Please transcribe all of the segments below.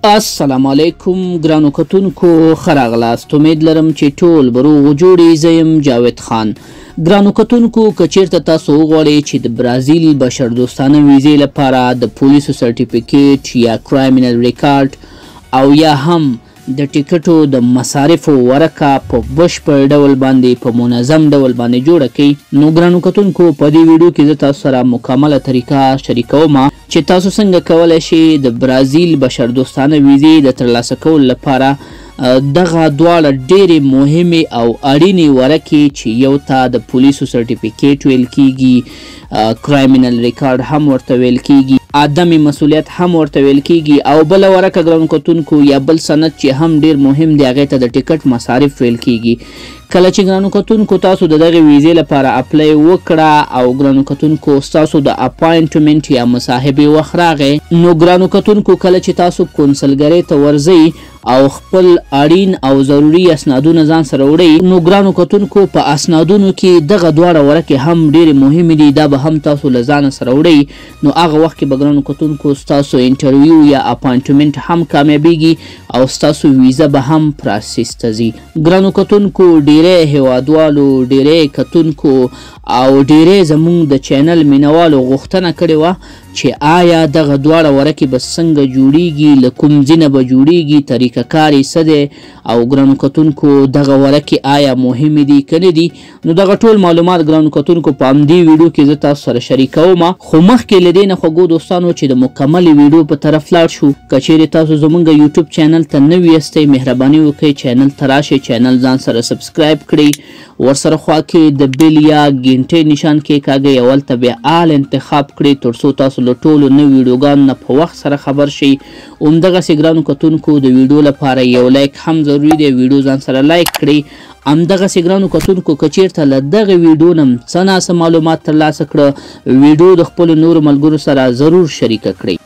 السلام علیکم ګرانو کتونکو ښه راغلاست. امید لرم چې ټول به روغ جوړ یې. زه یم جاوید خان. ګرانو کتونکو که چیرته تاسو وغواړئ چې د برازیل بشردوستانه ویزې لپاره د پولیسو سرټیفیکیټ یا کرایمینل ریکارډ او یا هم د ټیکټو د مصارفو ورکه په بشپړ ډول باندې په منظم ډول باندې جوړه کړئ، نو ګرانو کتونکو په دې ویډیو کې زه تاسو سره مکمله طریقه شریکوم چې تاسو څنګه کولی شئ د برازیل بشردوستانه ویزې د ترلاسه کولو لپاره دغه دواړه ډېرې مهمې او اړینې ورکې چې یو ته د پولیسو سرټیفیکیټ ویل کیږي، کرایمینل ریکارډ هم ورته ویل کیږي، عدم مسؤلیت هم ورته ویل کیږي، او بله ورکه ګرانو کتونکو یا بل سند چې هم ډېر مهم دی هغې ته د ټیکټ مصارف ویل کیږي. کله چې ګرانو کتونکو تاسو د دغې ویزې لپاره اپلای وکړه او ګرانو کتونکو ستاسو د اپاینټمنټ یا مصاحبې وخت راغی، نو ګرانو کتونکو کله چې تاسو کونسلګرۍ ته ورځئ او خپل اړین او ضروري اسنادونه ځان سره وړئ، نو ګرانو کتونکو په اسنادونو کې دغه دواړه ورکې هم ډېرې مهمې دي. دا به هم تاسو له ځانه سره وړئ، نو هغه وخت کې به ګرانو کتونکو ستاسو انټرویو یا اپاینټمنټ هم کامیابیږي او ستاسو ویزه به هم پراسیس ته ځي. ګرانو کتونکو ډېری هیوادوالو، ډېری کتونکو او ډېری زموږ د چینل مینوالو غوښتنه کړې وه چې آیا دغه دواړه ورکې به څنګه جوړیږي، له کوم ځینه به جوړیږي، طریقه کار یې څه دی، او ګرانو کتونکو دغه ورکې آیا مهمې دي که نه دي. نو دغه ټول معلومات ګرانو کتونکو په همدې ویډیو کې زه تاسو سره شریکوم. خو مخکې له دې نه خوږو دوستانو چې د مکملې ویډیو په طرف لاړ شو، که چیرې تاسو زموږ یوټیوب چینل ته نوي یاستئ مهرباني وکړئ چینل ته راشئ، چینل ځان سره سبسکرایب کړئ، ورسره خوا کې د بیل یا ګینټې نشان کېکاږئ، اول ته بیا آل انتخاب کړئ ترڅو تاسو له ټولو نوي ویډیوګانو نه په وخت سره خبر شئ. همدغسې ګرانو کتونکو د ویډیو لپاره یو لایک هم ضروري دی، ویډیو ځان سره لایک کړئ. همدغسې ګرانو کتونکو که چیرته له دغې ویډیو نه څه ناسم معلومات ترلاسه کړه، ویډیو د خپلو نورو ملګرو سره ضرور شریکه کړئ.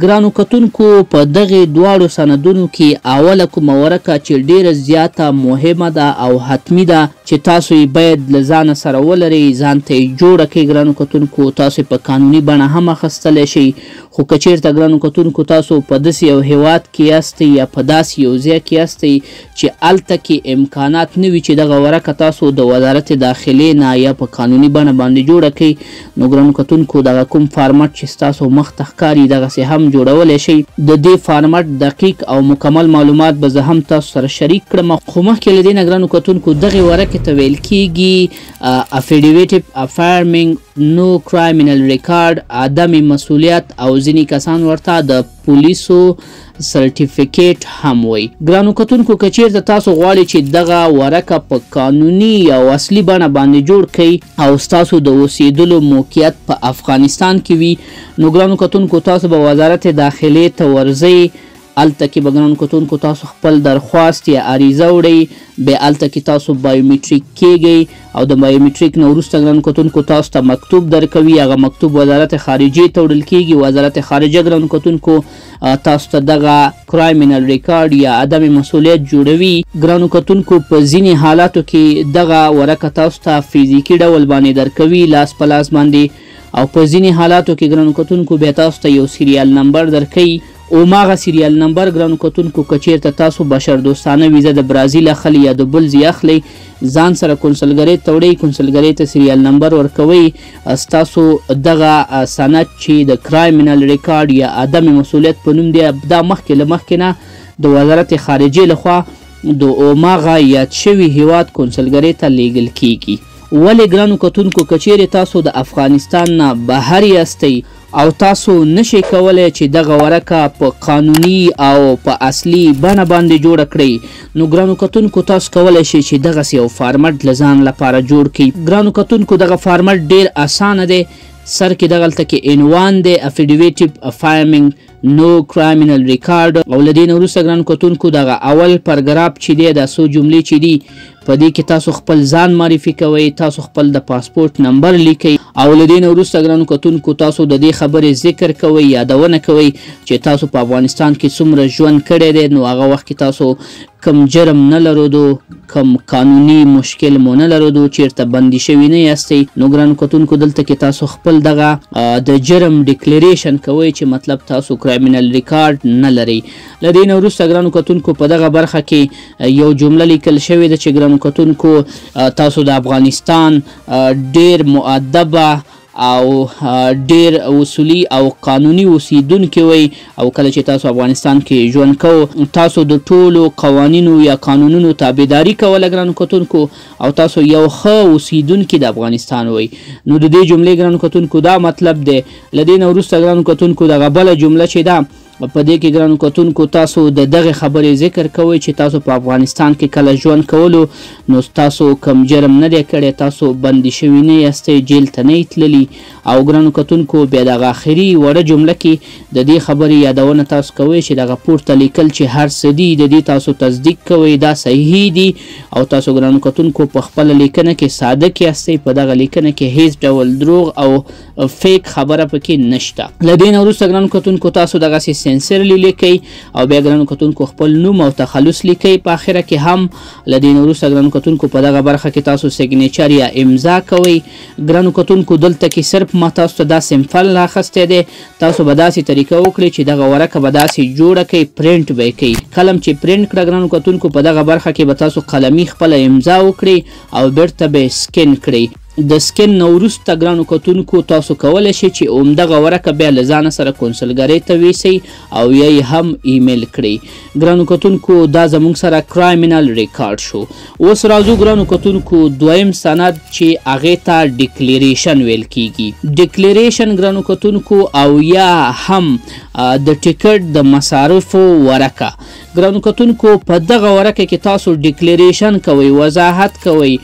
ګرانو کتونکو په دغې دواړو سندونو کې اوله کومه ورکه چې ډیره زیاته مهمه ده او حتمي ده چې تاسو یې باید له ځانه سره ولرئ، ځان ته یې جوړه کړئ. ګرانو کتونکو تاسو په قانوني بڼه هم اخیستلی شئ، خو که چیرته ګرانو کتونکو تاسو په داسې یو هیواد کې یاستئ یا په داسې یو ځای کې یاستئ چې هلته کې امکانات نه وي چې دغه ورکه تاسو د وزارت داخلې نه یا په قانوني بڼه باندې جوړه کړئ، نو ګرانو کتونکو دغه کوم فارمټ چې ستاسو مخ ته ښکاري دغسې هم جوړولی شئ. د دې فارمټ دقیق او مکمل معلومات به زه هم تاسو سره شریک کړم. خو مخکې له دې نه ګرانو کتونکو دغې ورکې ته ویل کیږي افیډیویټ افارمینګ نو کرایمینل ریکارډ، عدم مسؤلیت، او ځینې کسان ورته د پولیسو سرټیفیکیټ هم وایي. ګرانو کتونکو که چیرته تاسو غواړئ چې دغه ورکه په قانوني او اصلي بڼه باندې جوړ کړئ او ستاسو د اوسېدلو موقعیت په افغانستان کې وي، نو ګرانو کتونکو تاسو به وزارت داخلې ته ورځئ. هلته کې به ګرانو کتونکو تاسو خپل درخواست یا عریضه وړئ، بیا هلته کې تاسو بایومیټریک کیږئ او د بایومیټریک نه وروسته ګرانو کتونکو تاسو ته مکتوب درکوي. هغه مکتوب وزارت خارجې ته وړل کیږي. وزارت خارجه ګرانو کتونکو تاسو ته دغه کرایمینل ریکارډ یا عدم مسؤلیت جوړوي. ګرانو کتونکو په ځینې حالاتو کې دغه ورکه تاسو ته فزیکي ډول باندې درکوي، لاس په لاس باندې، او په ځینې حالاتو کې ګرانو کتونکو بیا تاسو ته یو سیریال نمبر درکوي. هماغه سیریال نمبر ګرانو کتونکو که چیرته تاسو بشردوستانه ویزه د برازیل اخلئ یا د بل ځای اخلئ، ځان سره کونسلګرۍ ته وړئ، کونسلګرۍ ته سیریال نمبر ورکوئ، ستاسو دغه سند چې د کرایمینل ریکارډ یا عدم مسؤلیت په نوم دی، دا مخکې له مخکې نه د وزارت خارجې لخوا د هماغه یاد شوي هیواد کونسلګرۍ ته لیږل کیږي. ولې ګرانو کتونکو که چیرې تاسو د افغانستان نه بهر یاستئ او تاسو نشئ کولی چې دغه ورکه په قانوني او په اصلي بڼه باندې جوړه کړئ، نو ګرانو کتونکو تاسو کولی شئ چې دغسې یو فارمټ له ځان لپاره جوړ کړئ. ګرانو کتونکو دغه فارمټ ډېر اسانه دی. سر کې دغلته کې عنوان دی افیډیویټ افارمینګ نو کرایمینل ریکارډ، او له دې نه وروسته ګرانو کتونکو دغه اول پرګراف چې دی دا څو جملې چې دي په دې کې تاسو خپل ځان معرفي کوئ، تاسو خپل د پاسپورت نمبر لیکئ، او له دې نه وروسته ګرانو کتونکو تاسو د دې خبرې ذکر کوئ، یادونه کوئ چې تاسو په افغانستان کې څومره ژوند کړی دی، نو هغه وخت کې تاسو کم جرم نه لرودو، کم قانوني مشکل مو نه لرودو، چیرته بندي شوي نه یاستئ، نو ګرانو کتونکو دلته کې تاسو خپل دغه د جرم ډیکلیریشن کوئ چې مطلب تاسو کرایمینل ریکارډ نه لري. له دې نه وروسته ګرانو کتونکو په دغه برخه کې یو جمله لیکل شوې ده چې ګرانو کتونکو تاسو د افغانستان ډیر مؤدبه او ډیر اصولي او قانوني اوسیدونکي وي او کله چې تاسو افغانستان کې ژوند کوو تاسو د ټولو قوانینو یا قانونونو تابعداري کوله ګرانو کتونکو او تاسو یو ښه اوسیدونکي د افغانستان وي. نو د دې جملې ګرانو کتونکو دا مطلب دی. له دې نه وروسته ګرانو کتونکو دغه بله جمله چې ده په دې کې ګرانو کتونکو تاسو د دغه خبرې ذکر کوئ چې تاسو په افغانستان کې کله ژوند کولو نو تاسو کم جرم نه دی کړی، تاسو بندي شوي نه یاستئ، جیل ته نه تللي. او ګرانو کتونکو بیا دغه آخري وړه جمله کې د دې خبرې یادونه تاسو کوئ چې دغه پورته لیکل چې هر څه دي د دې تاسو تصدیق کوئ، دا صحیح دي او تاسو ګرانو کتونکو په خپله لیکنه کې صادق یاستئ. په دغه لیکنه کې هیڅ ډول دروغ او فیک خبره پکې نشته. له دې نه وروسته ګرانو کتونکو تاسو دغسې سنسرلی لیکئ او بیا ګرانو کتونکو خپل نوم او تخلص لیکئ په آخره کې هم. له دې نه وروسته ګرانو کتونکو په دغه برخه کې تاسو سیګنیچر یا امضا کوئ. ګرانو کتونکو دلته کې صرف ما تاسو ته دا سمپل راخستی دی. تاسو به داسې طریقه وکړئ چې دغه ورقه به داسې جوړه کړئ، پرنټ به یې کړئ. قلم چې پرنټ کړه ګرانو کتونکو په دغه برخه کې به تاسو قلمي خپله امضا وکړئ او بیرته به یې سکین کړئ. د سکین نه وروسته ګرانو کتونکو تاسو کولی شئ چې همدغه ورقه بیا له ځانه سره کنسلګرۍ ته ویسئ او یا یې هم ایمیل کړئ. ګرانو کتونکو دا زموږ سره کرایمینل ریکارډ شو. اوس راځو ګرانو کتونکو دویم سند چې هغې ته ډیکلیریشن ویل کیږي. ډیکلیریشن ګرانو کتونکو او یا هم د ټیکټ د مصارفو ورقه. ګرانو کتونکو په دغه ورقه کې تاسو ډیکلیریشن کوئ، وضاحت کوئ.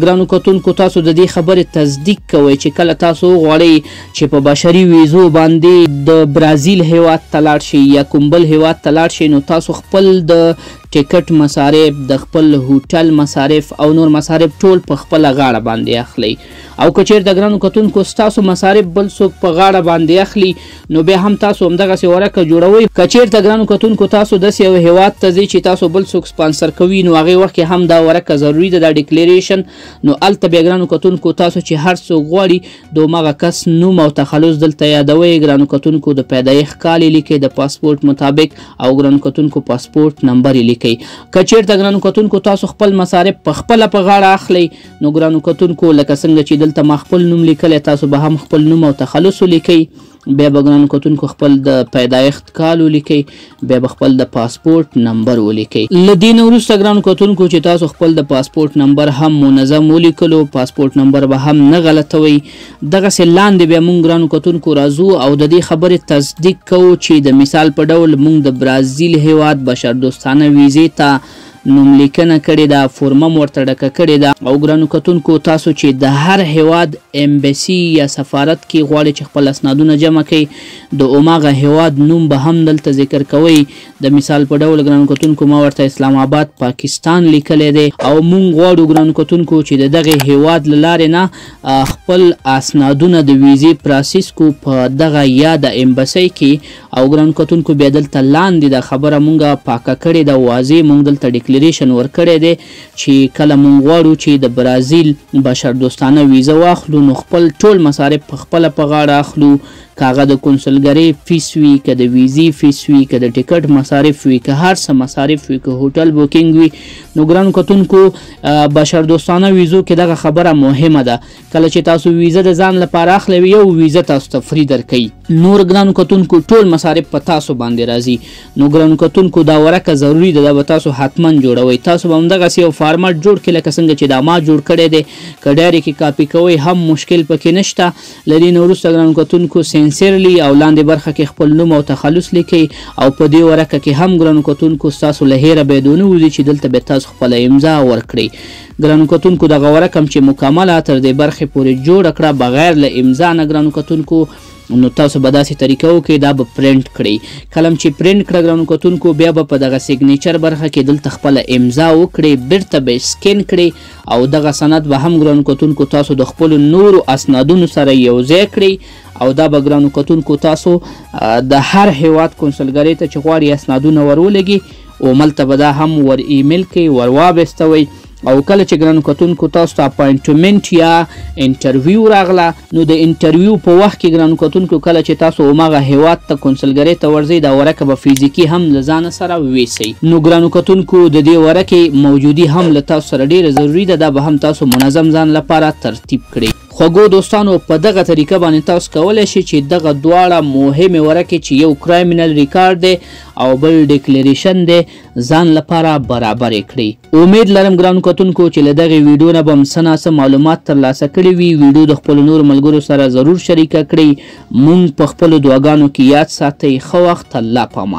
ګرانو کتونکو تاسو د دې خبرې تصدیق کوئ چې کله تاسو غواړئ چې په بشري ویزو باندې د برازیل هیواد ته لاړ شئ یا کوم بل هیواد ته لاړ شئ نو تاسو خپل د ټیکټ مصارف، د خپل هوټل مصارف او نور مصارف ټول په خپله غاړه باندې اخلئ. او که چیرته ګرانو کتونکو ستاسو مصارف بل څوک په غاړه باندې اخلي نو بیا هم تاسو همدغسې ورقه جوړوئ. که چیرته ګرانو کتونکو تاسو داسې یو هیواد ته ځئ چې تاسو بل څوک سپانسر کوي نو هغې وخت کې هم دا ورقه ضروري ده، دا ډیکلیریشن. نو هلته بیا ګرانو کتونکو تاسو چې هر څوک غواړي د همغه کس نوم او تخلص دلته یادوئ. ګرانو کتونکو د پیدایښت کال یې لیکئ د پاسپورټ مطابق او ګرانو کتونکو پاسپورټ نمبر یې لیکئ. که چیرته ګرانو کتونکو تاسو خپل مصارف په خپله په غاړه اخلئ نو ګرانو کتونکو لکه څنګه چې دلته ما خپل نوم لیکلی تاسو به هم خپل نوم او تخلص ولیکئ. بیا به ګرانو کتونکو خپل د پیدایښت کال ولیکئ، بیا به خپل د پاسپورټ نمبر ولیکئ. له دې نه وروسته ګرانو کتونکو چې تاسو خپل د پاسپورټ نمبر هم منظم ولیکلو، پاسپورټ نمبر به هم نه غلطوئ. دغسې لاندې بیا مونږ ګرانو کتونکو راځو او د دې خبرې تصدیق کوو چې د مثال په ډول مونږ د برازیل هیواد بشردوستانه ویزې ته نوم لیکنه کړې ده، فورمه م ورته ډکه کړې ده. او ګرانو کتونکو تاسو چې د هر هیواد امبسی یا سفارت کې غواړئ چې خپل اسنادونه جمع کړئ د هماغه هیواد نوم به هم دلته ذکر کوئ. د مثال په ډول ګرانو کتونکو ما ورته اسلام آباد پاکستان لیکلی دی او مونږ غواړو ګرانو کتونکو چې د دغې هیواد له لارې نه خپل اسنادونه د ویزې پراسیس کو په دغه یا د امبسی کې. او ګرانو کتونکو بیا دلته لاندې د خبره مونږه پاکه کړې ده، واضح مونږ دلته ډیکلیریشن ورکړی دی چې کله مونږ غواړو چې د برازیل بشردوستانه ویزه واخلو نو خپل ټول مصارف په خپله په غاړه اخلو. که هغه د کنسلګرۍ فیس وي، که د ویزې فیس وي، که د ټیکټ مصارف وي، که هر څه مصارف وي، که هوټل بوکینګ وي. نو ګرانو کتونکو بشردوستانه ویزو کې دغه خبره مهمه ده. کله چې تاسو ویزه د ځان لپاره اخلئ یو ویزه تاسو ته فری درکوي، نور ګرانو کتونکو ټول مصارف په تاسو باندې راځي. نو ګرانو کتونکو دا ورقه ضروري ده، دا به تاسو حتما جوړوئ. تاسو به همدغسې یو فارمټ جوړ کړئ لکه څنګه چې دا ما جوړ کړی دی. که ډایرې کې کاپي کوئ هم مشکل پکې نشته. له دې نه وروسته ګرانو کتونکو سنسرلی او لاندې برخه کې خپل نوم او تخلص لیکئ او په دې ورقه کې هم ګرانو کتونکو ستاسو له هیره باید ونه وځي چې دلته به تاسو خپله امضا ورکړئ. ګرانو کتونکو دغه ورقه هم چې مکمله تر دې برخې پورې جوړه کړه بغیر له امضا نه ګرانو کتونکو نو تاسو به داسې طریقه وکړئ دا به پرنټ کړئ. کله چې پرنټ کړه ګرانو کتونکو بیا به په دغه سیګنیچر برخه کې دلته خپله امضا وکړئ، بیرته به سکین کړئ او دغه سند به هم ګرانو کتونکو تاسو د خپلو نورو اسنادونو سره یوځای کړئ او دا به ګرانو کتونکو تاسو د هر هیواد کنسلګرۍ ته چې غواړي اسنادونه ورولګي او ملته به دا هم ور ایمیل کړئ، ور وابستوئ او کله چې ګرانو کتونکو تاسو ته اپاینټمنټ یا انټرویو راغله نو د انټرویو په وخت کې ګرانو کتونکو کله چې تاسو هماغه هیواد ته کنسلګرۍ ته ورځئ دا ورکه به فزیکي هم له ځانه سره ویسئ. نو ګرانو کتونکو د دې ورکې موجودي هم له تاسو سره ډیره ضروري ده، دا به هم تاسو منظم ځان لپاره ترتیب کړئ. خوږو دوستانو په دغه طریقه باندې تاسو کولی شئ چې دغه دواړه مهمې ورکې چې یو کرایمینل ریکارډ دی او بل ډیکلیریشن دی ځان لپاره برابر کړئ. امید لرم ګرانو کتونکو چې له دغې ویډیو نه به هم څه ناڅه معلومات ترلاسه کړي وي. ویډیو د خپلو نورو ملګرو سره ضرور شریکه کړئ. مونږ په خپلو دعاګانو کې یاد ساتئ. ښه وخت، الله پامان.